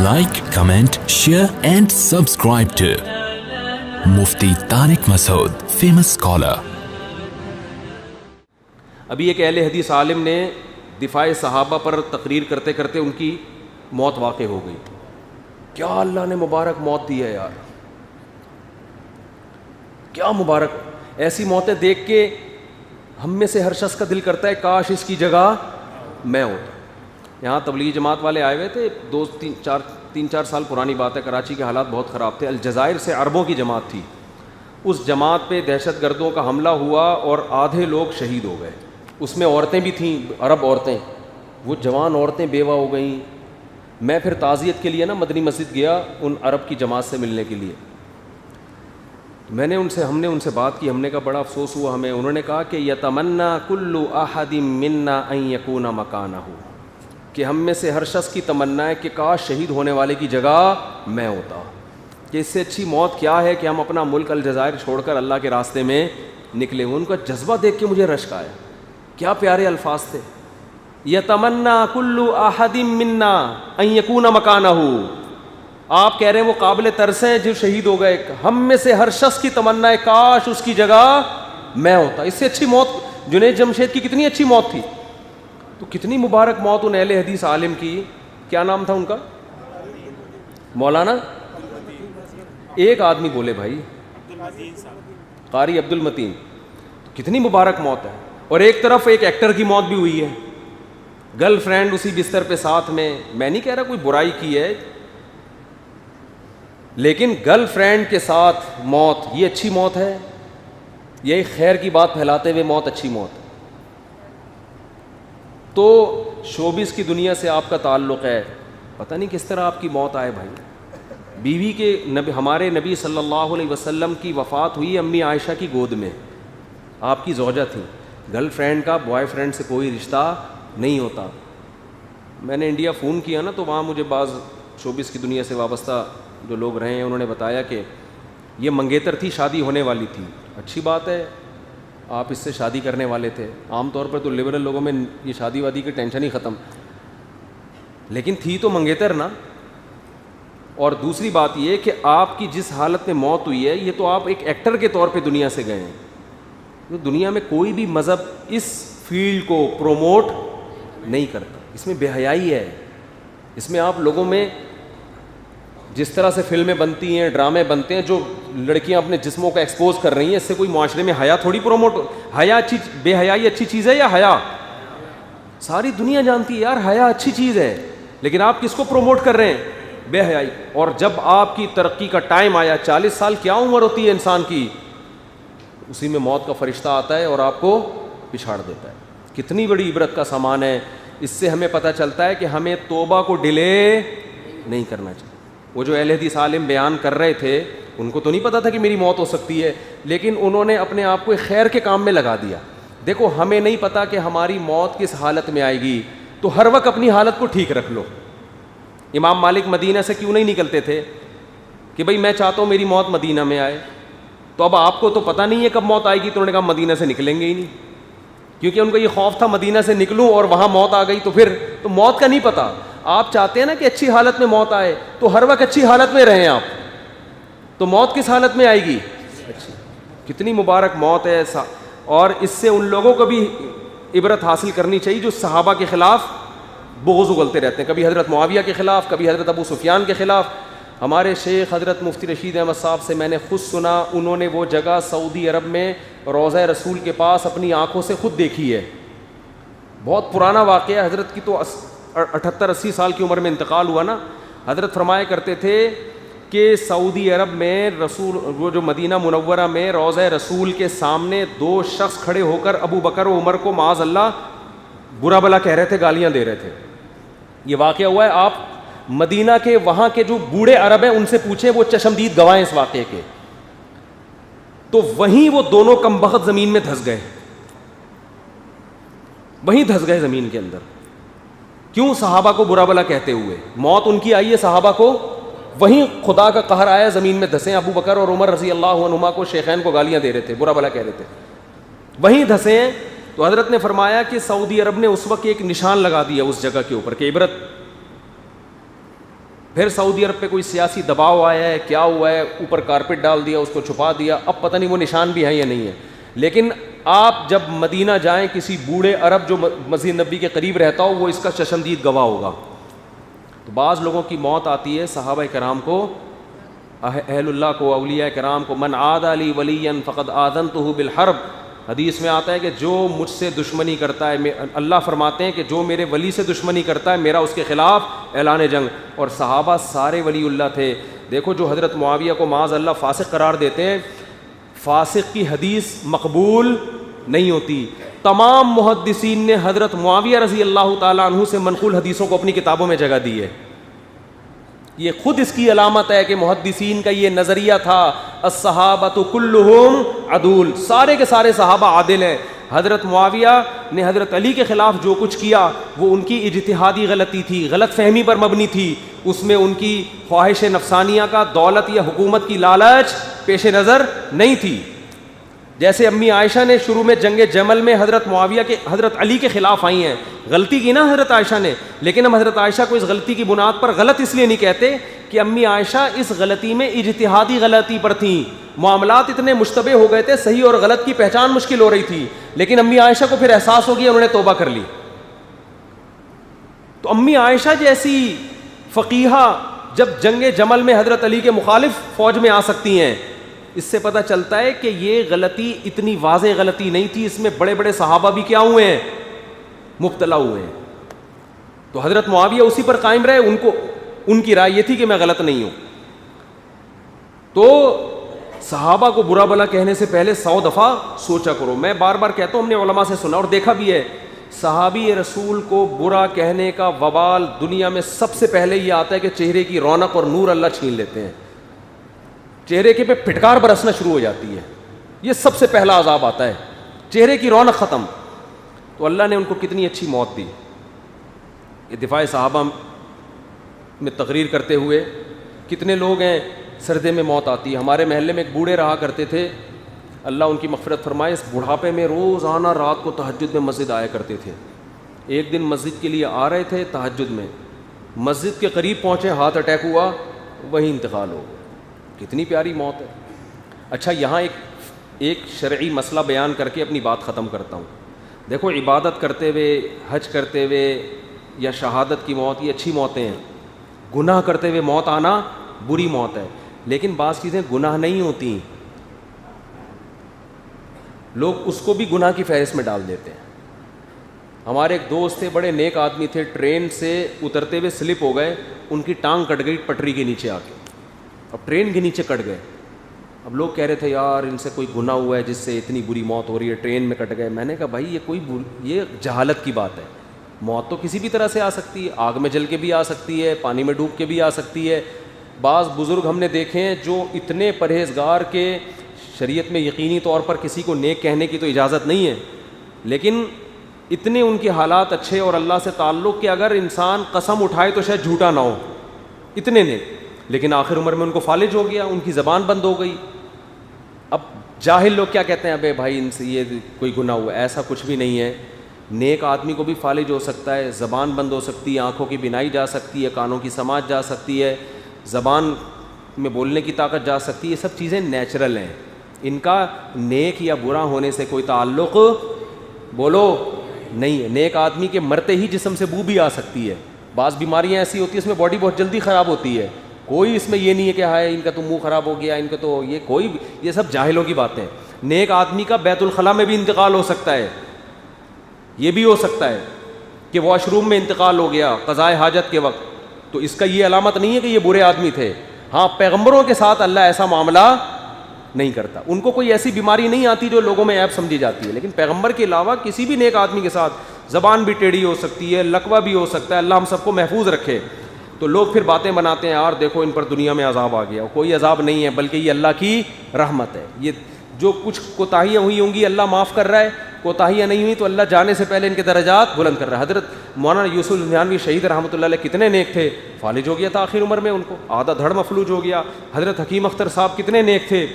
like, comment, share and subscribe to Mufti Tariq Masood, famous scholar. ابھی ایک اہل حدیث عالم نے دفاع صحابہ پر تقریر کرتے کرتے ان کی موت واقع ہو گئی. کیا اللہ نے مبارک موت دی ہے یار, کیا مبارک. ایسی موتیں دیکھ کے ہم میں سے ہر شخص کا دل کرتا ہے کاش اس کی جگہ میں ہوتا. یہاں تبلیغی جماعت والے آئے ہوئے تھے, تین چار سال پرانی بات ہے. کراچی کے حالات بہت خراب تھے. الجزائر سے عربوں کی جماعت تھی. اس جماعت پہ دہشت گردوں کا حملہ ہوا اور آدھے لوگ شہید ہو گئے. اس میں عورتیں بھی تھیں, عرب عورتیں. وہ جوان عورتیں بیوہ ہو گئیں. میں پھر تعزیت کے لیے نا مدنی مسجد گیا ان عرب کی جماعت سے ملنے کے لیے. ہم نے ان سے بات کی. ہم نے کہا بڑا افسوس ہوا ہمیں. انہوں نے کہا کہ یتمنا کل احد منا ان یکون مکانہ, کہ ہم میں سے ہر شخص کی تمنا ہے کہ کاش شہید ہونے والے کی جگہ میں ہوتا. کہ اس سے اچھی موت کیا ہے کہ ہم اپنا ملک الجزائر چھوڑ کر اللہ کے راستے میں نکلے. ان کا جذبہ دیکھ کے مجھے رشک آیا. کیا پیارے الفاظ تھے. یتمنا کل احد منا ان یکون مکانہ. آپ کہہ رہے ہیں وہ قابل ترس ہیں جو شہید ہو گئے. ہم میں سے ہر شخص کی تمنا ہے کاش اس کی جگہ میں ہوتا. اس سے اچھی موت جنید جمشید کی کتنی اچھی موت تھی. تو کتنی مبارک موت ان اہل حدیث عالم کی. کیا نام تھا ان کا؟ مولانا ایک آدمی بولے بھائی, قاری عبد المتین. کتنی مبارک موت ہے. اور ایک طرف ایک ایکٹر کی موت بھی ہوئی ہے, گرل فرینڈ اسی بستر پہ ساتھ میں. میں نہیں کہہ رہا کوئی برائی کی ہے, لیکن گرل فرینڈ کے ساتھ موت یہ اچھی موت ہے. یہ خیر کی بات پھیلاتے ہوئے موت اچھی موت. تو شوبز کی دنیا سے آپ کا تعلق ہے, پتہ نہیں کس طرح آپ کی موت آئے بھائی. بیوی کے ہمارے نبی صلی اللہ علیہ وسلم کی وفات ہوئی امی عائشہ کی گود میں. آپ کی زوجہ تھیں. گرل فرینڈ کا بوائے فرینڈ سے کوئی رشتہ نہیں ہوتا. میں نے انڈیا فون کیا نا, تو وہاں مجھے بعض شوبز کی دنیا سے وابستہ جو لوگ رہے ہیں انہوں نے بتایا کہ یہ منگیتر تھی, شادی ہونے والی تھی. اچھی بات ہے, آپ اس سے شادی کرنے والے تھے. عام طور پر تو لبرل لوگوں میں یہ شادی وادی کی ٹینشن ہی ختم, لیکن تھی تو منگیتر نا. اور دوسری بات یہ کہ آپ کی جس حالت میں موت ہوئی ہے یہ تو آپ ایک ایکٹر کے طور پہ دنیا سے گئے ہیں. دنیا میں کوئی بھی مذہب اس فیلڈ کو پروموٹ نہیں کرتا. اس میں بے حیائی ہے. اس میں آپ لوگوں میں جس طرح سے فلمیں بنتی ہیں, ڈرامے بنتے ہیں, جو لڑکیاں اپنے جسموں کو ایکسپوز کر رہی ہیں, اس سے کوئی معاشرے میں حیا تھوڑی پروموٹ. حیا اچھی, بے حیائی اچھی چیز ہے یا حیا؟ ساری دنیا جانتی ہے یار حیا اچھی چیز ہے, لیکن آپ کس کو پروموٹ کر رہے ہیں؟ بے حیائی. اور جب آپ کی ترقی کا ٹائم آیا, 40 سال کیا عمر ہوتی ہے انسان کی, اسی میں موت کا فرشتہ آتا ہے اور آپ کو پچھاڑ دیتا ہے. کتنی بڑی عبرت کا سامان ہے. اس سے ہمیں پتہ چلتا ہے کہ ہمیں توبہ کو ڈیلے نہیں کرنا چاہیے. وہ جو اہل حدیث عالم بیان کر رہے تھے ان کو تو نہیں پتا تھا کہ میری موت ہو سکتی ہے, لیکن انہوں نے اپنے آپ کو خیر کے کام میں لگا دیا. دیکھو ہمیں نہیں پتا کہ ہماری موت کس حالت میں آئے گی, تو ہر وقت اپنی حالت کو ٹھیک رکھ لو. امام مالک مدینہ سے کیوں نہیں نکلتے تھے کہ بھئی میں چاہتا ہوں میری موت مدینہ میں آئے. تو اب آپ کو تو پتہ نہیں ہے کب موت آئے گی, تو انہوں نے کہا مدینہ سے نکلیں گے ہی نہیں, کیونکہ ان کو یہ خوف تھا مدینہ سے نکلوں اور وہاں موت آ گئی تو پھر تو موت کا نہیں پتہ. آپ چاہتے ہیں نا کہ اچھی حالت میں موت آئے, تو ہر وقت اچھی حالت میں رہیں آپ. تو موت کس حالت میں آئے گی؟ اچھی. کتنی مبارک موت ہے. اور اس سے ان لوگوں کو بھی عبرت حاصل کرنی چاہیے جو صحابہ کے خلاف بغض اگلتے رہتے ہیں, کبھی حضرت معاویہ کے خلاف, کبھی حضرت ابو سفیان کے خلاف. ہمارے شیخ حضرت مفتی رشید احمد صاحب سے میں نے خود سنا, انہوں نے وہ جگہ سعودی عرب میں روضہ رسول کے پاس اپنی آنکھوں سے خود دیکھی ہے. بہت پرانا واقعہ. حضرت کی تو 78-80 سال کی عمر میں انتقال ہوا نا. حضرت فرمایا کرتے تھے کہ سعودی عرب میں رسول, وہ جو مدینہ منورہ میں روضہ رسول کے سامنے 2 شخص کھڑے ہو کر ابو بکر و عمر کو معاذ اللہ برا بلا کہہ رہے تھے, گالیاں دے رہے تھے. یہ واقعہ ہوا ہے. آپ مدینہ کے وہاں کے جو بوڑھے عرب ہیں ان سے پوچھیں, وہ چشمدید گواہ ہیں اس واقعے کے. تو وہیں وہ دونوں کمبخت زمین میں دھس گئے, وہیں دھس گئے زمین کے اندر. کیوں؟ صحابہ کو برا بلا کہتے ہوئے. موت ان کی آئی ہے, صحابہ کو وہیں خدا کا قہر آیا, زمین میں دھسے. ابو بکر اور عمر رضی اللہ عنہما کو شیخین کو گالیاں دے رہے تھے, برا بلا کہہ رہے تھے, وہیں دھسے ہیں. تو حضرت نے فرمایا کہ سعودی عرب نے اس وقت ایک نشان لگا دیا اس جگہ کے اوپر کہ عبرت. پھر سعودی عرب پہ کوئی سیاسی دباؤ آیا ہے, کیا ہوا ہے, اوپر کارپیٹ ڈال دیا, اس کو چھپا دیا, اب پتہ نہیں وہ نشان بھی ہے یا نہیں ہے. لیکن آپ جب مدینہ جائیں, کسی بوڑھے عرب جو مسجد نبی کے قریب رہتا ہو وہ اس کا چشمدید گواہ ہوگا. تو بعض لوگوں کی موت آتی ہے, صحابہ کرام کو, اہل اللہ کو, اولیاء کرام کو, من عاد لی ولیا فقد آذنتہ بالحرب. حدیث میں آتا ہے کہ جو مجھ سے دشمنی کرتا ہے, اللہ فرماتے ہیں کہ جو میرے ولی سے دشمنی کرتا ہے میرا اس کے خلاف اعلان جنگ. اور صحابہ سارے ولی اللہ تھے. دیکھو جو حضرت معاویہ کو معاذ اللہ فاسق قرار دیتے ہیں, فاسق کی حدیث مقبول نہیں ہوتی. تمام محدثین نے حضرت معاویہ رضی اللہ تعالیٰ عنہ سے منقول حدیثوں کو اپنی کتابوں میں جگہ دی ہے. یہ خود اس کی علامت ہے کہ محدثین کا یہ نظریہ تھا, الصحابۃ کلہم عدول, سارے کے سارے صحابہ عادل ہیں. حضرت معاویہ نے حضرت علی کے خلاف جو کچھ کیا وہ ان کی اجتہادی غلطی تھی, غلط فہمی پر مبنی تھی. اس میں ان کی خواہش نفسانیہ کا, دولت یا حکومت کی لالچ پیش نظر نہیں تھی. جیسے امی عائشہ نے شروع میں جنگ جمل میں حضرت علی کے خلاف آئی ہیں, غلطی کی نا حضرت عائشہ نے, لیکن ہم حضرت عائشہ کو اس غلطی کی بنیاد پر غلط اس لیے نہیں کہتے کہ امی عائشہ اس غلطی میں اجتہادی غلطی پر تھیں. معاملات اتنے مشتبہ ہو گئے تھے, صحیح اور غلط کی پہچان مشکل ہو رہی تھی, لیکن امی عائشہ کو پھر احساس ہو گیا, انہوں نے توبہ کر لی. تو امی عائشہ جیسی فقیہہ جب جنگ جمل میں حضرت علی کے مخالف فوج میں آ سکتی ہیں, اس سے پتہ چلتا ہے کہ یہ غلطی اتنی واضح غلطی نہیں تھی, اس میں بڑے بڑے صحابہ بھی کیا ہوئے ہیں, مبتلا ہوئے ہیں. تو حضرت معاویہ اسی پر قائم رہے, ان کی رائے یہ تھی کہ میں غلط نہیں ہوں. تو صحابہ کو برا بلا کہنے سے پہلے 100 دفعہ سوچا کرو. میں بار بار کہتا ہوں, ہم نے علماء سے سنا اور دیکھا بھی ہے, صحابی رسول کو برا کہنے کا وبال دنیا میں سب سے پہلے یہ آتا ہے کہ چہرے کی رونق اور نور اللہ چھین لیتے ہیں, چہرے کے پہ پھٹکار برسنا شروع ہو جاتی ہے. یہ سب سے پہلا عذاب آتا ہے, چہرے کی رونق ختم. تو اللہ نے ان کو کتنی اچھی موت دی. یہ دفاع صحابہ میں تقریر کرتے ہوئے کتنے لوگ ہیں سردے میں موت آتی ہے. ہمارے محلے میں ایک بوڑھے رہا کرتے تھے, اللہ ان کی مغفرت فرمائے, اس بڑھاپے میں روزانہ رات کو تہجد میں مسجد آیا کرتے تھے. ایک دن مسجد کے لیے آ رہے تھے, تہجد میں مسجد کے قریب پہنچے, ہارٹ اٹیک ہوا, وہیں انتقال ہو. کتنی پیاری موت ہے. اچھا, یہاں ایک شرعی مسئلہ بیان کر کے اپنی بات ختم کرتا ہوں. دیکھو, عبادت کرتے ہوئے, حج کرتے ہوئے یا شہادت کی موت, یہ اچھی موتیں ہیں. گناہ کرتے ہوئے موت آنا بری موت ہے, لیکن بعض چیزیں گناہ نہیں ہوتی, لوگ اس کو بھی گناہ کی فہرست میں ڈال دیتے ہیں. ہمارے ایک دوست تھے, بڑے نیک آدمی تھے, ٹرین سے اترتے ہوئے سلپ ہو گئے, ان کی ٹانگ کٹ گئی پٹری کے نیچے آ کے, اب ٹرین کے نیچے کٹ گئے. اب لوگ کہہ رہے تھے یار ان سے کوئی گناہ ہوا ہے جس سے اتنی بری موت ہو رہی ہے, ٹرین میں کٹ گئے. میں نے کہا بھائی یہ جہالت کی بات ہے. موت تو کسی بھی طرح سے آ سکتی ہے, آگ میں جل کے بھی آ سکتی ہے, پانی میں ڈوب کے بھی آ سکتی ہے. بعض بزرگ ہم نے دیکھے ہیں جو اتنے پرہیزگار کے شریعت میں یقینی طور پر کسی کو نیک کہنے کی تو اجازت نہیں ہے, لیکن اتنے ان کے حالات اچھے اور اللہ سے تعلق کہ اگر انسان قسم اٹھائے تو شاید جھوٹا نہ ہو, اتنے نیک, لیکن آخر عمر میں ان کو فالج ہو گیا, ان کی زبان بند ہو گئی. اب جاہل لوگ کیا کہتے ہیں, ابے بھائی ان سے یہ کوئی گناہ ہوا, ایسا کچھ بھی نہیں ہے. نیک آدمی کو بھی فالج ہو سکتا ہے, زبان بند ہو سکتی ہے, آنکھوں کی بینائی جا سکتی ہے, کانوں کی سماعت جا سکتی ہے, زبان میں بولنے کی طاقت جا سکتی ہے. یہ سب چیزیں نیچرل ہیں, ان کا نیک یا برا ہونے سے کوئی تعلق بولو نہیں ہے. نیک آدمی کے مرتے ہی جسم سے بو بھی آ سکتی ہے. بعض بیماریاں ایسی ہوتی ہیں اس میں باڈی بہت جلدی خراب ہوتی ہے, کوئی اس میں یہ نہیں ہے کہ ہائے ان کا تو منہ خراب ہو گیا, ان کا تو یہ سب جاہلوں کی باتیں. نیک آدمی کا بیت الخلاء میں بھی انتقال ہو سکتا ہے, یہ بھی ہو سکتا ہے کہ واش روم میں انتقال ہو گیا قضائے حاجت کے وقت, تو اس کا یہ علامت نہیں ہے کہ یہ برے آدمی تھے. ہاں, پیغمبروں کے ساتھ اللہ ایسا معاملہ نہیں کرتا, ان کو کوئی ایسی بیماری نہیں آتی جو لوگوں میں عیب سمجھی جاتی ہے, لیکن پیغمبر کے علاوہ کسی بھی نیک آدمی کے ساتھ زبان بھی ٹیڑھی ہو سکتی ہے, لقوہ بھی ہو سکتا ہے. اللہ ہم سب کو محفوظ رکھے. تو لوگ پھر باتیں بناتے ہیں, یار دیکھو ان پر دنیا میں عذاب آ گیا. کوئی عذاب نہیں ہے, بلکہ یہ اللہ کی رحمت ہے. یہ جو کچھ کوتاہیاں ہوئی ہوں گی اللہ معاف کر رہا ہے, کوتاہیاں نہیں ہوئی تو اللہ جانے سے پہلے ان کے درجات بلند کر رہا ہے. حضرت مولانا یوسف النانوی شہید رحمۃ اللہ علیہ کتنے نیک تھے, فالج ہو گیا تھا آخر عمر میں, ان کو آدھا دھڑ مفلوج ہو گیا. حضرت حکیم اختر صاحب کتنے نیک تھے,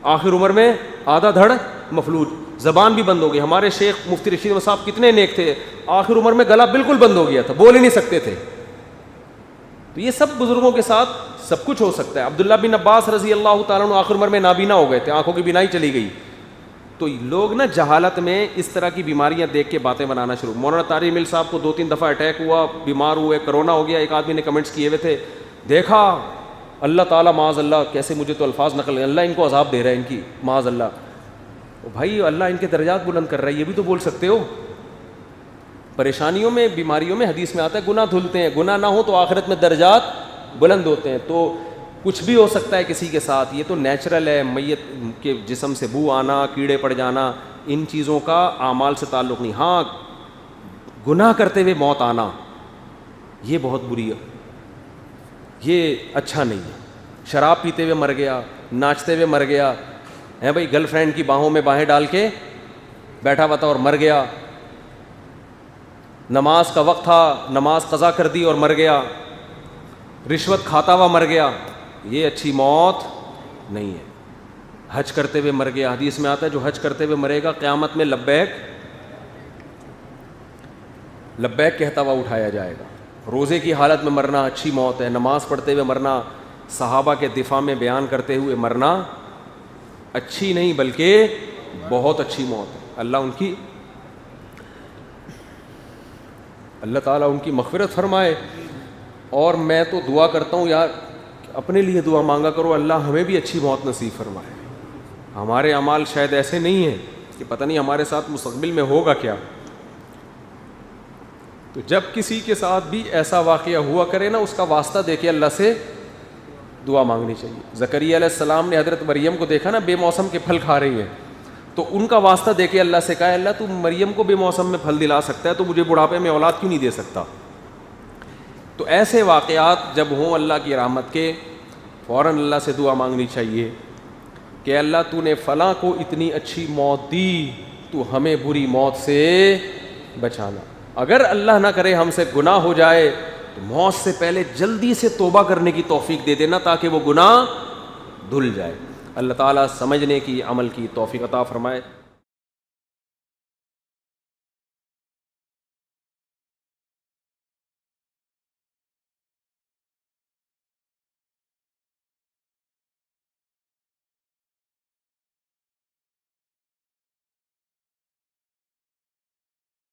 آخر عمر میں آدھا دھڑ مفلوج, زبان بھی بند ہو گئی. ہمارے شیخ مفتی رشید احمد صاحب کتنے نیک تھے, آخر عمر میں گلا بالکل بند ہو گیا تھا, بول ہی نہیں سکتے تھے. تو یہ سب بزرگوں کے ساتھ سب کچھ ہو سکتا ہے. عبداللہ بن عباس رضی اللہ تعالیٰ عنہ آخر عمر میں نابینا ہو گئے تھے, آنکھوں کی بینائی چلی گئی. تو لوگ نا جہالت میں اس طرح کی بیماریاں دیکھ کے باتیں بنانا شروع. مولانا طارق مل صاحب کو 2-3 دفعہ اٹیک ہوا, بیمار ہوئے, کرونا ہو گیا. ایک آدمی نے کمنٹس کیے ہوئے تھے, دیکھا اللہ تعالیٰ معاذ اللہ, کیسے مجھے تو الفاظ نقل, اللہ ان کو عذاب دے رہا ہے ان کی معاذ اللہ. بھائی اللہ ان کے درجات بلند کر رہا ہے, یہ بھی تو بول سکتے ہو. پریشانیوں میں بیماریوں میں حدیث میں آتا ہے گناہ دھلتے ہیں, گناہ نہ ہو تو آخرت میں درجات بلند ہوتے ہیں. تو کچھ بھی ہو سکتا ہے کسی کے ساتھ, یہ تو نیچرل ہے. میت کے جسم سے بو آنا, کیڑے پڑ جانا, ان چیزوں کا اعمال سے تعلق نہیں. ہاں گناہ کرتے ہوئے موت آنا یہ بہت بری ہے, یہ اچھا نہیں ہے. شراب پیتے ہوئے مر گیا, ناچتے ہوئے مر گیا ہے بھائی, گرل فرینڈ کی باہوں میں باہیں ڈال کے بیٹھا ہوا تھا اور مر گیا. نماز کا وقت تھا, نماز قضا کر دی اور مر گیا. رشوت کھاتا ہوا مر گیا, یہ اچھی موت نہیں ہے. حج کرتے ہوئے مر گیا, حدیث میں آتا ہے جو حج کرتے ہوئے مرے گا قیامت میں لبیک لبیک کہتا ہوا اٹھایا جائے گا. روزے کی حالت میں مرنا اچھی موت ہے. نماز پڑھتے ہوئے مرنا, صحابہ کے دفاع میں بیان کرتے ہوئے مرنا اچھی نہیں بلکہ بہت اچھی موت ہے. اللہ تعالیٰ ان کی مغفرت فرمائے. اور میں تو دعا کرتا ہوں یار, اپنے لیے دعا مانگا کرو, اللہ ہمیں بھی اچھی موت نصیب فرمائے. ہمارے اعمال شاید ایسے نہیں ہیں کہ پتہ نہیں ہمارے ساتھ مستقبل میں ہوگا کیا. تو جب کسی کے ساتھ بھی ایسا واقعہ ہوا کرے نا, اس کا واسطہ دے کے اللہ سے دعا مانگنی چاہیے. زکریا علیہ السلام نے حضرت مریم کو دیکھا نا بے موسم کے پھل کھا رہی ہیں, تو ان کا واسطہ دے کے اللہ سے کہا, اللہ تو مریم کو بے موسم میں پھل دلا سکتا ہے, تو مجھے بڑھاپے میں اولاد کیوں نہیں دے سکتا. تو ایسے واقعات جب ہوں اللہ کی رحمت کے, فوراً اللہ سے دعا مانگنی چاہیے کہ اللہ تو نے فلاں کو اتنی اچھی موت دی, تو ہمیں بری موت سے بچانا. اگر اللہ نہ کرے ہم سے گناہ ہو جائے تو موت سے پہلے جلدی سے توبہ کرنے کی توفیق دے دینا تاکہ وہ گناہ دھل جائے. اللہ تعالیٰ سمجھنے کی, عمل کی توفیق عطا فرمائے.